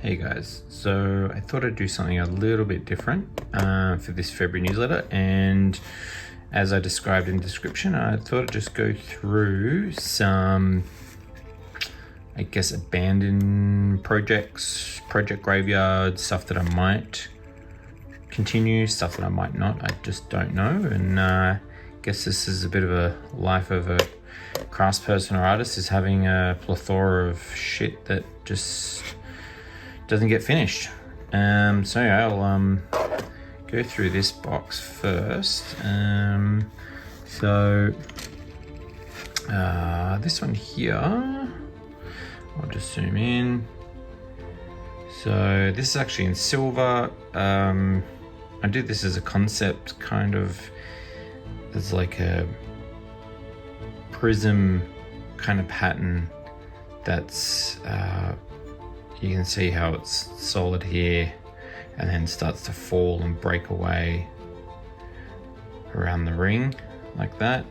Hey guys, so I thought I'd do something a little bit different for this February newsletter, and as I described in the description, I thought I'd just go through some, I guess, abandoned projects, project graveyards, stuff that I might continue, stuff that I might not, I just don't know, and I guess this is a bit of a life of a craftsperson or artist, is having a plethora of shit that just doesn't get finished. So yeah, I'll go through this box first. This one here, I'll just zoom in. So this is actually in silver. I did this as a concept, kind of. There's like a prism kind of pattern that's you can see how it's solid here and then starts to fall and break away around the ring like that.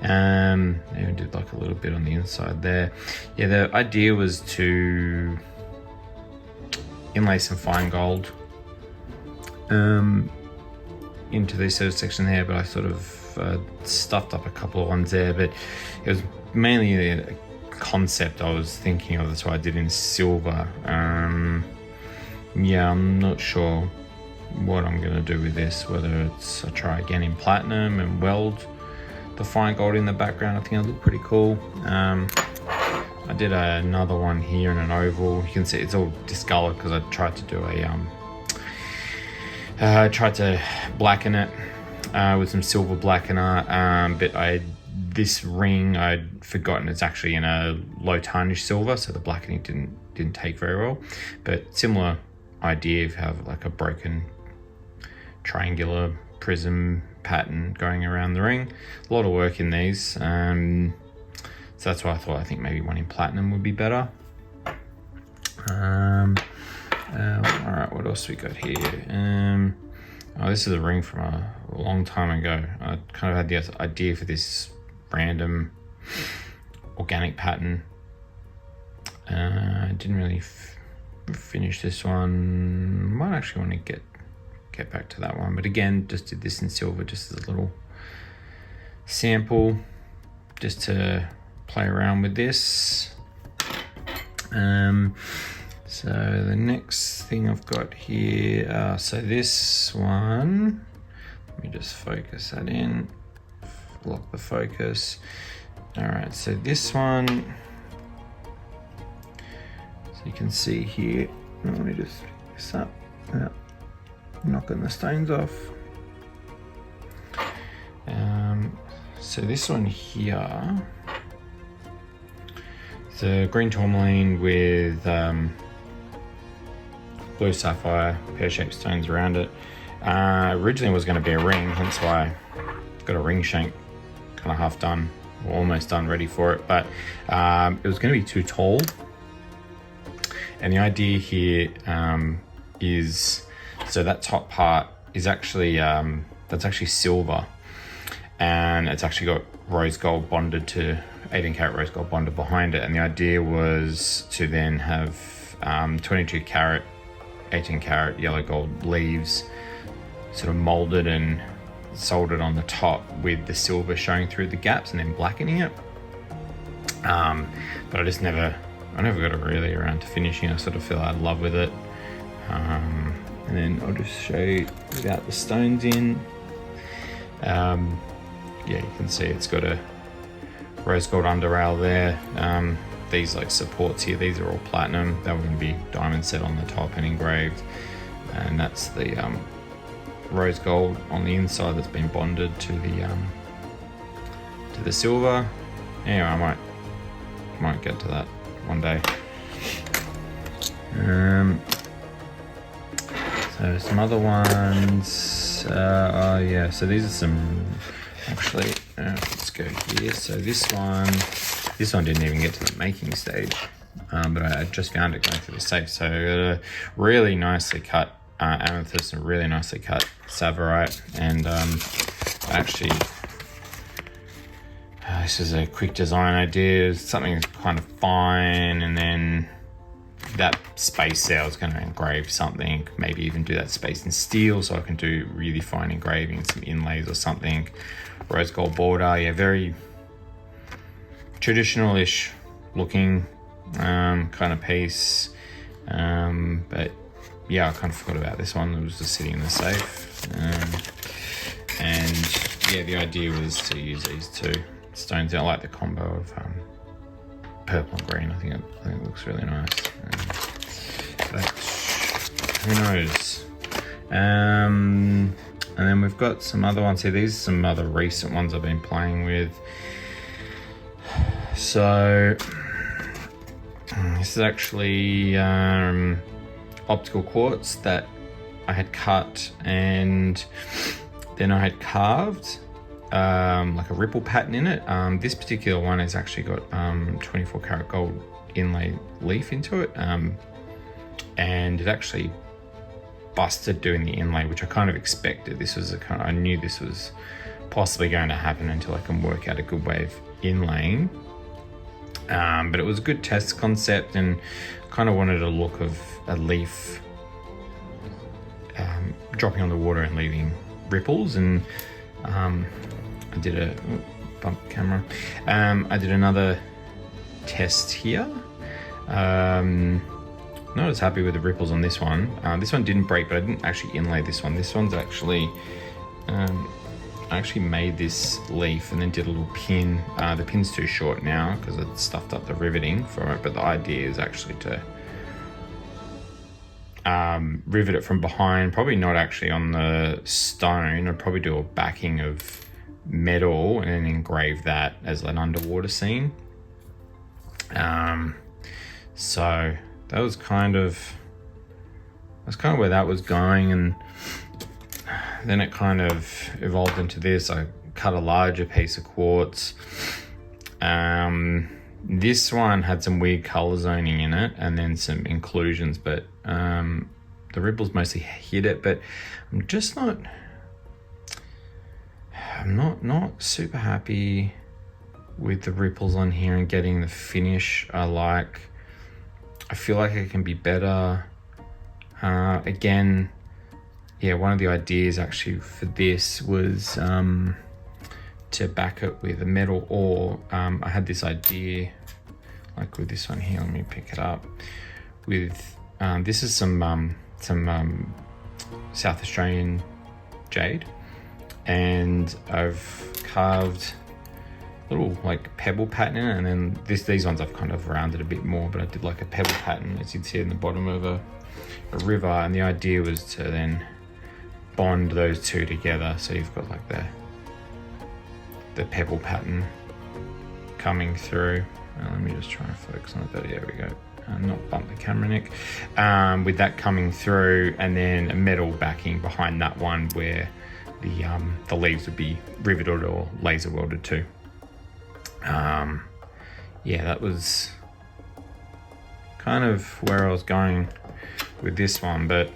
I even did like a little bit on the inside there. Yeah, the idea was to inlay some fine gold into this sort of section there, but I sort of stuffed up a couple of ones there, but it was mainly a concept I was thinking of. That's why I did in silver. Yeah, I'm not sure what I'm gonna do with this, whether it's I try again in platinum and weld the fine gold in the background. I think it'll look pretty cool. I did another one here in an oval. You can see it's all discolored because I tried to do I tried to blacken it with some silver blackener, but this ring I'd forgotten it's actually in a low tarnish silver, so the blackening didn't take very well. But similar idea of have like a broken triangular prism pattern going around the ring. A lot of work in these, so that's why I think maybe one in platinum would be better. All right, what else we got here? Oh, this is a ring from a long time ago. I kind of had the idea for this random organic pattern. I didn't really finish this one. Might actually want to get back to that one, but again, just did this in silver just as a little sample, just to play around with this. So the next thing I've got here, so this one, let me just focus that in, lock the focus. All right, so this one, so you can see here, let me just pick this up, knocking the stones off. So this one here, the green tourmaline with blue sapphire pear-shaped stones around it. Originally was going to be a ring, hence why I've got a ring shank kind of half done, or almost done, ready for it, but it was going to be too tall. And the idea here is, so that top part is actually, that's actually silver, and it's actually got rose gold bonded to 18 karat rose gold bonded behind it. And the idea was to then have 22 karat 18 karat yellow gold leaves sort of molded and soldered on the top with the silver showing through the gaps and then blackening it. But I never got really around to finishing. I sort of fell out of love with it. And then I'll just show you without the stones in. Yeah, you can see it's got a rose gold underrail there. These like supports here, these are all platinum. They were going to be diamond set on the top and engraved, and that's the rose gold on the inside that's been bonded to the silver. Anyway, I might get to that one day. So some other ones. Oh yeah, so these are some. Actually, let's go here. So this one didn't even get to the making stage, but I just found it going through the safe. So a really nicely cut amethyst and really nicely cut tsavorite, and actually this is a quick design idea. Something kind of fine, and then that space there, I was going to engrave something, maybe even do that space in steel so I can do really fine engraving, some inlays or something. Rose gold border, yeah, very traditional-ish looking kind of piece. But yeah, I kind of forgot about this one. It was just sitting in the safe. And yeah, the idea was to use these two stones. I like the combo of purple and green. I think it looks really nice. But who knows? And then we've got some other ones here. These are some other recent ones I've been playing with. So this is actually optical quartz that I had cut and then I had carved like a ripple pattern in it. This particular one has actually got 24 karat gold inlay leaf into it, and it actually busted doing the inlay, which I kind of expected. This was I knew this was possibly going to happen until I can work out a good way of inlaying. But it was a good test concept, and kind of wanted a look of a leaf dropping on the water and leaving ripples. And I did a bump camera. I did another test here. Not as happy with the ripples on this one. This one didn't break, but I didn't actually inlay this one. This one's actually, I actually made this leaf and then did a little pin. The pin's too short now because it stuffed up the riveting for it, but the idea is actually to rivet it from behind, probably not actually on the stone. I'd probably do a backing of metal and then engrave that as an underwater scene. So that was kind of where that was going, and then it kind of evolved into this. I cut a larger piece of quartz. This one had some weird color zoning in it and then some inclusions, but the ripples mostly hid it. But I'm not super happy with the ripples on here and getting the finish I like. I feel like it can be better. Again, yeah, one of the ideas actually for this was to back it with a metal ore. I had this idea, like with this one here, let me pick it up. With this is some South Australian jade, and I've carved little like pebble pattern in it, and then these ones I've kind of rounded a bit more, but I did like a pebble pattern as you'd see in the bottom of a river, and the idea was to then bond those two together, so you've got like the pebble pattern coming through. Let me just try and focus on it. There we go. Not bump the camera, Nick. With that coming through, and then a metal backing behind that one where the leaves would be riveted or laser welded to. Yeah, that was kind of where I was going with this one, but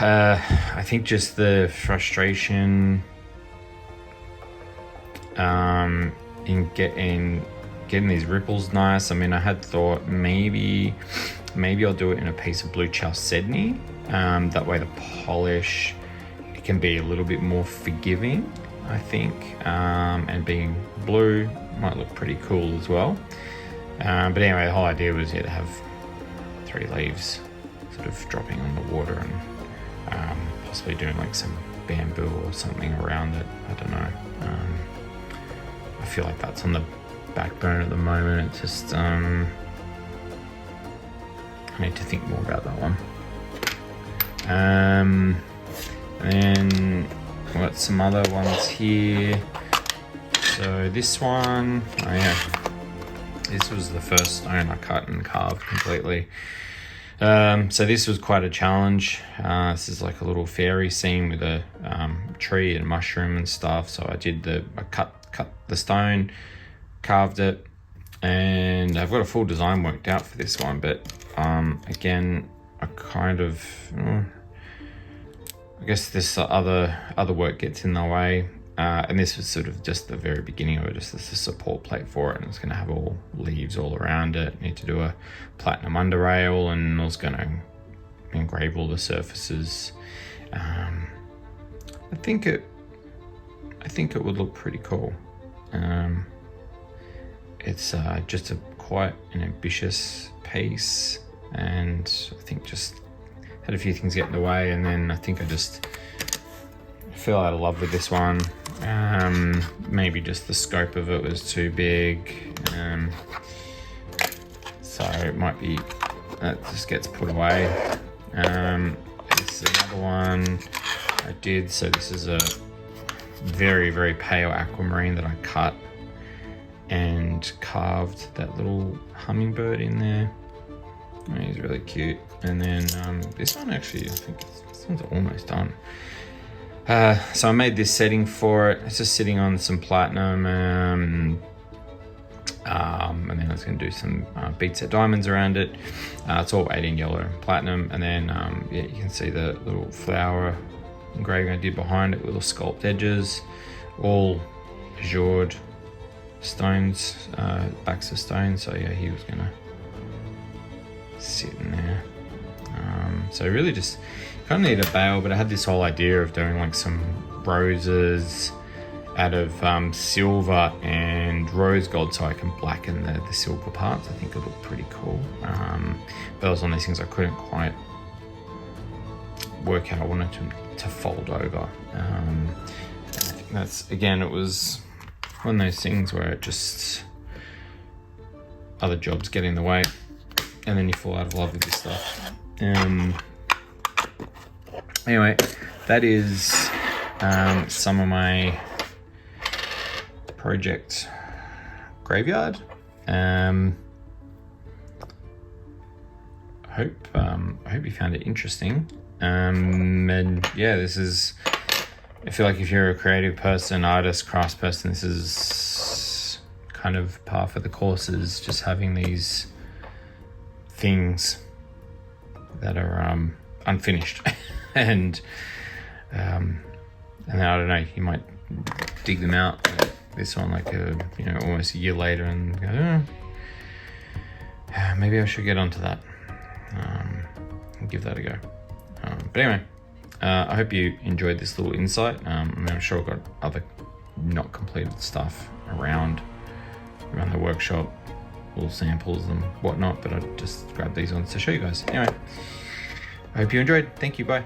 I think just the frustration in getting these ripples nice. I mean, I had thought maybe I'll do it in a piece of blue chalcedony. That way the polish, it can be a little bit more forgiving, I think, and being blue might look pretty cool as well. But anyway, the whole idea was to have 3 leaves sort of dropping on the water, and possibly doing like some bamboo or something around it. I don't know. I feel like that's on the back burner at the moment. It's just I need to think more about that one. And then we've got some other ones here. So this one, oh yeah, this was the first stone I cut and carved completely. So this was quite a challenge. This is like a little fairy scene with a tree and mushroom and stuff. So I cut the stone, carved it, and I've got a full design worked out for this one. But again, I kind of, I guess this other work gets in the way. And this was sort of just the very beginning of it, just as a support plate for it, and it's going to have all leaves all around it. Need to do a platinum under rail, and I was going to engrave all the surfaces. I think it would look pretty cool. It's just quite an ambitious piece, and I think just had a few things get in the way, and then I think I just fell out of love with this one. Maybe just the scope of it was too big, so it might be that just gets put away. This is another one I did. So this is a very, very pale aquamarine that I cut and carved that little hummingbird in there. He's really cute. And then this one actually, I think this one's almost done. So I made this setting for it. It's just sitting on some platinum, and then I was going to do some bead set diamonds around it. It's all 18 yellow and platinum, and then yeah, you can see the little flower engraving I did behind it, little sculpt edges, all azured stones, backs of stones. So yeah, he was going to sit in there. So really just kind of need a bail, but I had this whole idea of doing like some roses out of silver and rose gold, so I can blacken the silver parts. I think it looked pretty cool. But it was one of these things I couldn't quite work out. I wanted to fold over. I think that's, again, it was one of those things where it just, other jobs get in the way, and then you fall out of love with this stuff. Anyway, that is some of my project graveyard. I hope you found it interesting. And yeah, this is, I feel like if you're a creative person, artist, craftsperson, this is kind of par for the courses, just having these things that are unfinished. and then I don't know, you might dig them out, like this one, like almost a year later, and go, maybe I should get onto that and give that a go. But anyway, I hope you enjoyed this little insight. I'm sure I've got other not completed stuff around the workshop, little samples and whatnot, but I just grabbed these ones to show you guys. Anyway, I hope you enjoyed. Thank you. Bye.